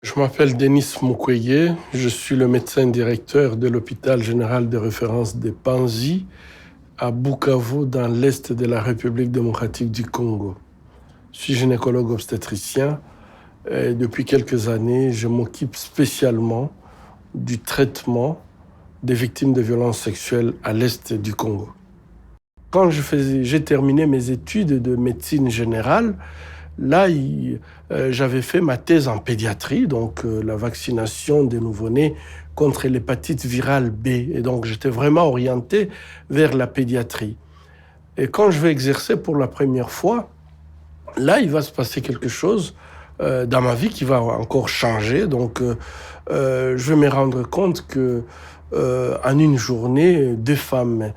Je m'appelle Denis Mukwege, je suis le médecin directeur de l'hôpital général de référence de Panzi à Bukavu dans l'est de la République démocratique du Congo. Je suis gynécologue obstétricien et depuis quelques années, je m'occupe spécialement du traitement des victimes de violences sexuelles à l'est du Congo. Quand j'ai terminé mes études de médecine générale, là, j'avais fait ma thèse en pédiatrie, donc la vaccination des nouveau-nés contre l'hépatite virale B. Et donc, j'étais vraiment orienté vers la pédiatrie. Et quand je vais exercer pour la première fois, là, il va se passer quelque chose dans ma vie qui va encore changer. Donc, je vais me rendre compte que en une journée, deux femmes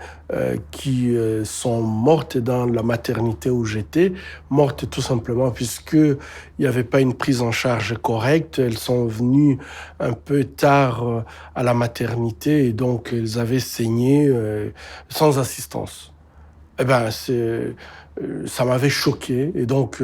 qui sont mortes dans la maternité où j'étais, mortes tout simplement puisqu'il n'y avait pas une prise en charge correcte. Elles sont venues un peu tard à la maternité et donc elles avaient saigné sans assistance. Eh ben, ça m'avait choqué. Et donc,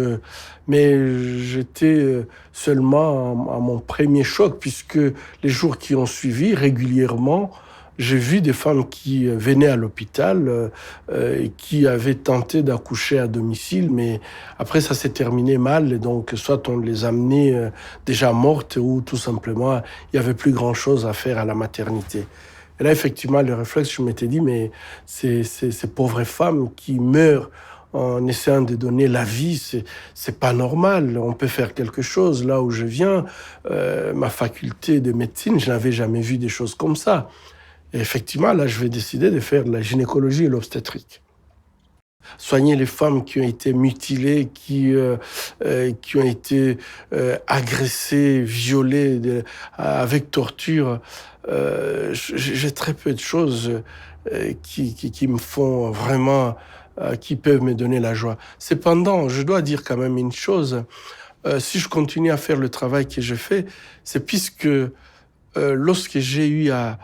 mais j'étais seulement à mon premier choc, puisque les jours qui ont suivi, régulièrement, j'ai vu des femmes qui venaient à l'hôpital et qui avaient tenté d'accoucher à domicile, mais après ça s'est terminé mal. Et donc, soit on les amenait déjà mortes ou tout simplement, il n'y avait plus grand-chose à faire à la maternité. Et là, effectivement, le réflexe, je m'étais dit, mais ces pauvres femmes qui meurent en essayant de donner la vie, c'est pas normal. On peut faire quelque chose. Là où je viens, ma faculté de médecine, je n'avais jamais vu des choses comme ça. Et effectivement, là, je vais décider de faire de la gynécologie et l'obstétrique. Soigner les femmes qui ont été mutilées, qui ont été agressées, violées avec torture. J'ai très peu de choses qui me font vraiment, qui peuvent me donner la joie. Cependant, je dois dire quand même une chose. Si je continue à faire le travail que je fais, c'est puisque lorsque j'ai eu à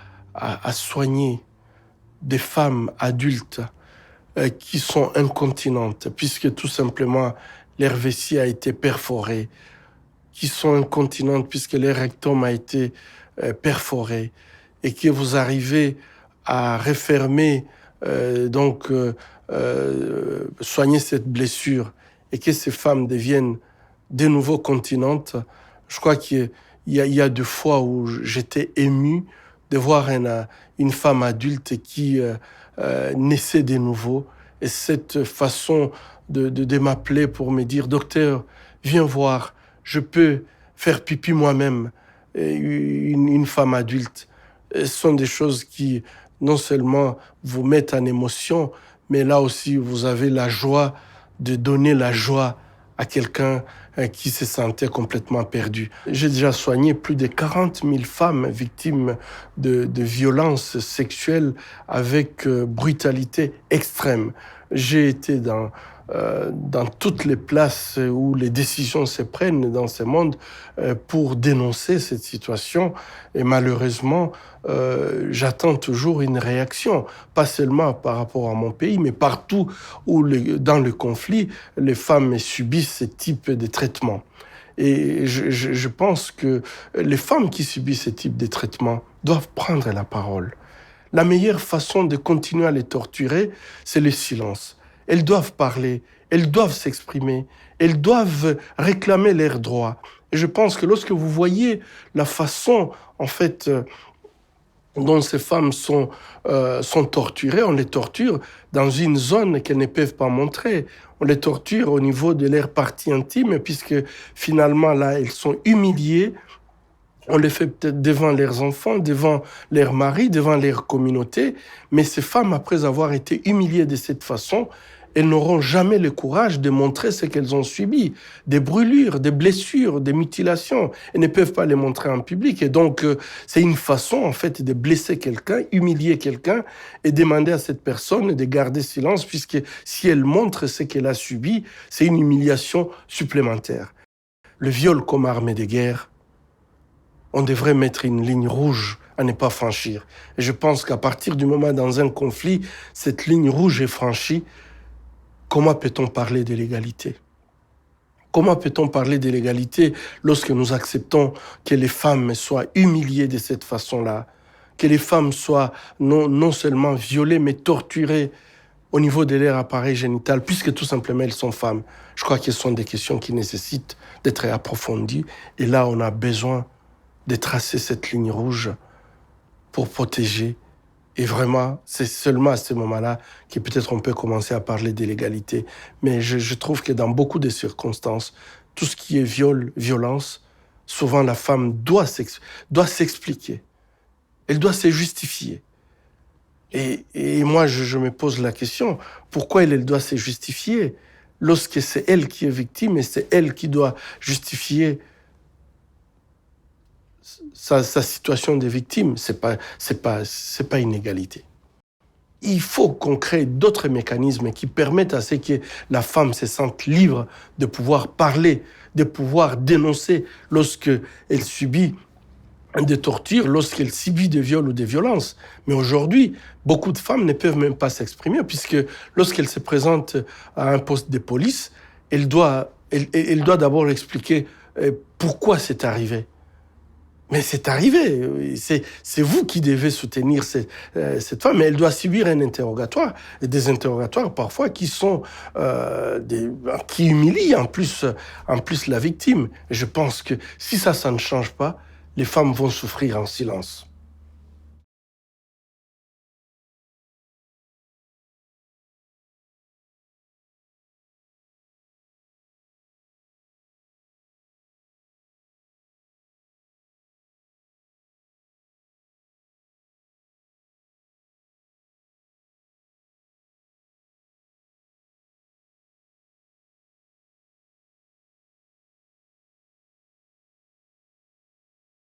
soigner des femmes adultes qui sont incontinentes, puisque tout simplement leur vessie a été perforée, qui sont incontinentes puisque leur rectum a été perforé, et que vous arrivez à refermer, soigner cette blessure, et que ces femmes deviennent de nouveau continentes. Je crois qu'il y a deux fois où j'étais ému de voir une femme adulte qui naissait de nouveau. Et cette façon de m'appeler pour me dire, docteur, viens voir, je peux faire pipi moi-même, une femme adulte. Ce sont des choses qui non seulement vous mettent en émotion, mais là aussi vous avez la joie de donner la joie à quelqu'un qui se sentait complètement perdu. J'ai déjà soigné plus de 40 000 femmes victimes de violences sexuelles avec brutalité extrême. J'ai été dans toutes les places où les décisions se prennent dans ce monde pour dénoncer cette situation. Et malheureusement, j'attends toujours une réaction, pas seulement par rapport à mon pays, mais partout où, dans le conflit, les femmes subissent ce type de traitement. Et je pense que les femmes qui subissent ce type de traitement doivent prendre la parole. La meilleure façon de continuer à les torturer, c'est le silence. Elles doivent parler, elles doivent s'exprimer, elles doivent réclamer leurs droits. Et je pense que lorsque vous voyez la façon, en fait, dont ces femmes sont torturées, on les torture dans une zone qu'elles ne peuvent pas montrer. On les torture au niveau de leurs parties intimes, puisque finalement, là, elles sont humiliées. On les fait peut-être devant leurs enfants, devant leurs maris, devant leur communauté. Mais ces femmes, après avoir été humiliées de cette façon, elles n'auront jamais le courage de montrer ce qu'elles ont subi. Des brûlures, des blessures, des mutilations. Elles ne peuvent pas les montrer en public. Et donc, c'est une façon, en fait, de blesser quelqu'un, humilier quelqu'un et demander à cette personne de garder silence, puisque si elle montre ce qu'elle a subi, c'est une humiliation supplémentaire. Le viol comme arme de guerre, on devrait mettre une ligne rouge à ne pas franchir. Et je pense qu'à partir du moment dans un conflit, cette ligne rouge est franchie, comment peut-on parler de l'égalité ? Comment peut-on parler de l'égalité lorsque nous acceptons que les femmes soient humiliées de cette façon-là, que les femmes soient non seulement violées, mais torturées au niveau de leur appareil génital, puisque tout simplement elles sont femmes? Je crois que ce sont des questions qui nécessitent d'être approfondies. Et là, on a besoin de tracer cette ligne rouge pour protéger. Et vraiment, c'est seulement à ce moment-là que peut-être on peut commencer à parler de l'égalité. Mais je trouve que dans beaucoup de circonstances, tout ce qui est violence, souvent la femme doit s'expliquer. Elle doit se justifier. Et moi, je me pose la question, pourquoi elle doit se justifier lorsque c'est elle qui est victime et c'est elle qui doit justifier sa situation de victime? C'est pas une égalité. Il faut qu'on crée d'autres mécanismes qui permettent à ce que la femme se sente libre de pouvoir parler, de pouvoir dénoncer lorsqu'elle subit des tortures, lorsqu'elle subit des viols ou des violences. Mais aujourd'hui, beaucoup de femmes ne peuvent même pas s'exprimer, puisque lorsqu'elle se présente à un poste de police, elle doit d'abord expliquer pourquoi c'est arrivé. Mais c'est arrivé, c'est vous qui devez soutenir cette femme, mais elle doit subir un interrogatoire, et des interrogatoires parfois qui qui humilient en plus la victime. Et je pense que si ça ne change pas, les femmes vont souffrir en silence.